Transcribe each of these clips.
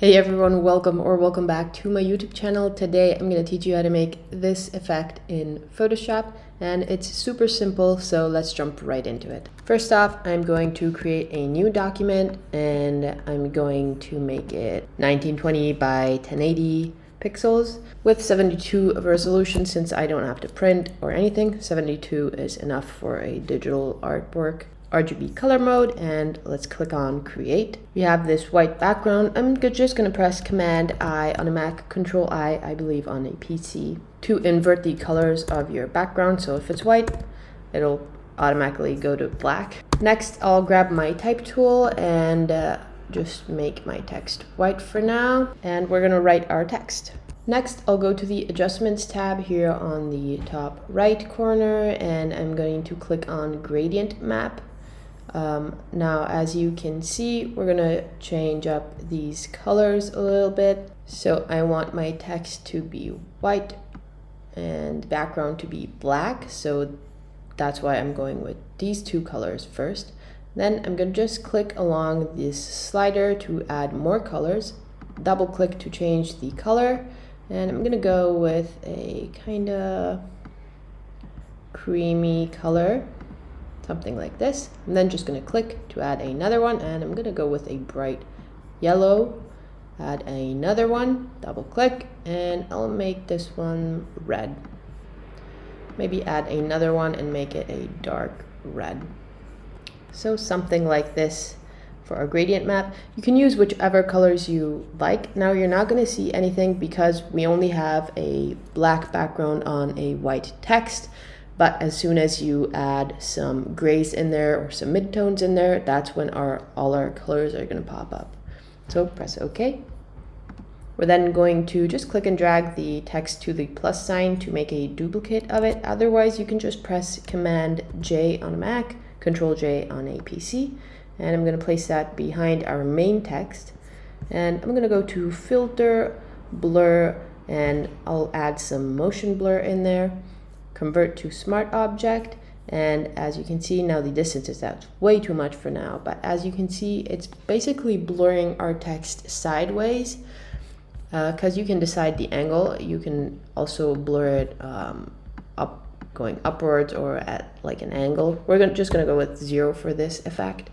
Hey everyone, welcome back to my YouTube channel. Today I'm going to teach you how to make this effect in Photoshop, and it's super simple, so let's jump right into it. First off, I'm going to create a new document and I'm going to make it 1920 by 1080 pixels with 72 of resolution. Since I don't have to print or anything, 72 is enough for a digital artwork. RGB color mode, and let's click on create. We have this white background. I'm just going to press Command I on a Mac, Control I believe on a PC, to invert the colors of your background. So if it's white, it'll automatically go to black. Next, I'll grab my type tool and just make my text white for now, and we're going to write our text. Next, I'll go to the Adjustments tab here on the top right corner, and I'm going to click on Gradient Map. Now, as you can see, we're gonna change up these colors a little bit. So I want my text to be white and background to be black. So that's why I'm going with these two colors first. Then I'm gonna just click along this slider to add more colors. Double click to change the color. And I'm gonna go with a kind of creamy color, something like this. I'm then just going to click to add another one, and I'm going to go with a bright yellow. Add another one, double click, and I'll make this one red. Maybe add another one and make it a dark red. So something like this for our gradient map. You can use whichever colors you like. Now you're not going to see anything because we only have a black background on a white text. But as soon as you add some grays in there or some midtones in there, that's when all our colors are going to pop up. So press OK. We're then going to just click and drag the text to the plus sign to make a duplicate of it. Otherwise, you can just press Command J on a Mac, Control J on a PC. And I'm going to place that behind our main text. And I'm going to go to Filter, Blur, and I'll add some motion blur in there. Convert to Smart Object, and as you can see now the distance is out way too much for now, but as you can see it's basically blurring our text sideways because you can decide the angle. You can also blur it going upwards or at like an angle. We're just going to go with 0 for this effect.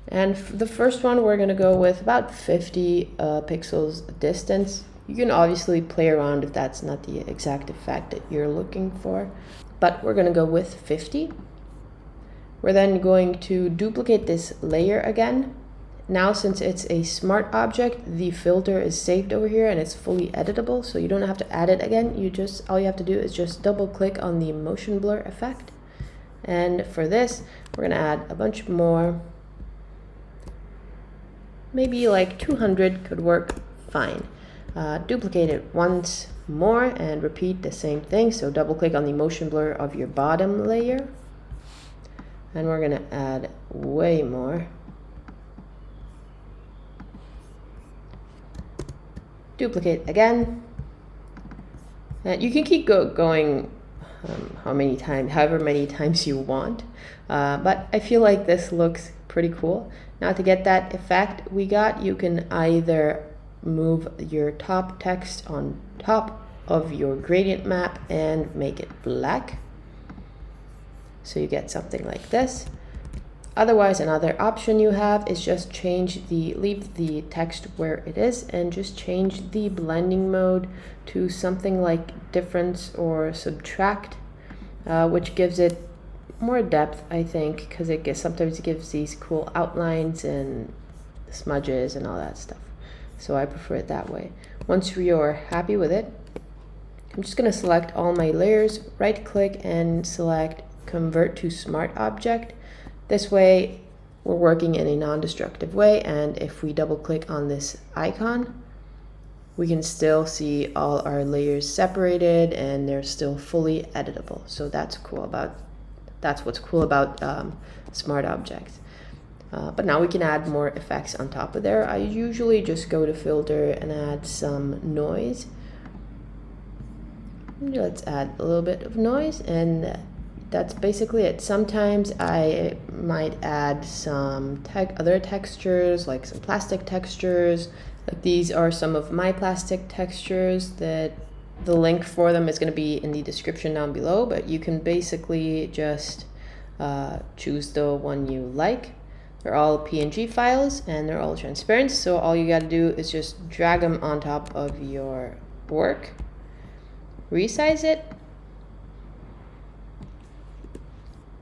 And for the first one we're going to go with about 50 pixels distance. You can obviously play around if that's not the exact effect that you're looking for, but we're going to go with 50. We're then going to duplicate this layer again. Now, since it's a smart object, the filter is saved over here and it's fully editable, so you don't have to add it again. All you have to do is just double click on the motion blur effect. And for this, we're going to add a bunch more. Maybe like 200 could work fine. Duplicate it once more and repeat the same thing. So double click on the motion blur of your bottom layer, and we're going to add way more. Duplicate again, and you can keep going however many times you want, but I feel like this looks pretty cool. Now to get that effect you can either move your top text on top of your gradient map and make it black, so you get something like this. Otherwise, another option you have is just leave the text where it is and just change the blending mode to something like difference or subtract, which gives it more depth, I think, because sometimes it gives these cool outlines and smudges and all that stuff. So I prefer it that way. Once you're happy with it, I'm just going to select all my layers, right click and select Convert to Smart Object. This way we're working in a non-destructive way, and if we double click on this icon, we can still see all our layers separated and they're still fully editable. So that's what's cool about smart objects. But now we can add more effects on top of there. I usually just go to filter and add some noise. Let's add a little bit of noise, and that's basically it. Sometimes I might add some other textures, like some plastic textures, These are some of my plastic textures that the link for them is going to be in the description down below, but you can basically just choose the one you like. They're all PNG files and they're all transparent, so all you got to do is just drag them on top of your work, resize it,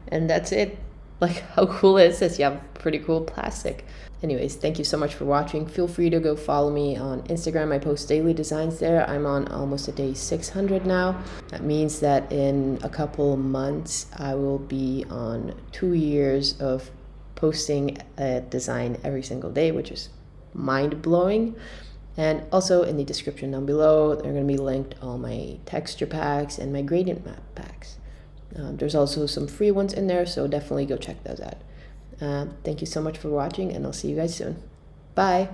and that's it. Like, how cool is this? You have pretty cool plastic. Anyways, thank you so much for watching. Feel free to go follow me on Instagram. I post daily designs there. I'm on almost a day 600 now. That means that in a couple months, I will be on 2 years of posting a design every single day, which is mind-blowing. And also in the description down below, they're going to be linked all my texture packs and my gradient map packs. There's also some free ones in there, so definitely go check those out. Thank you so much for watching, and I'll see you guys soon. Bye!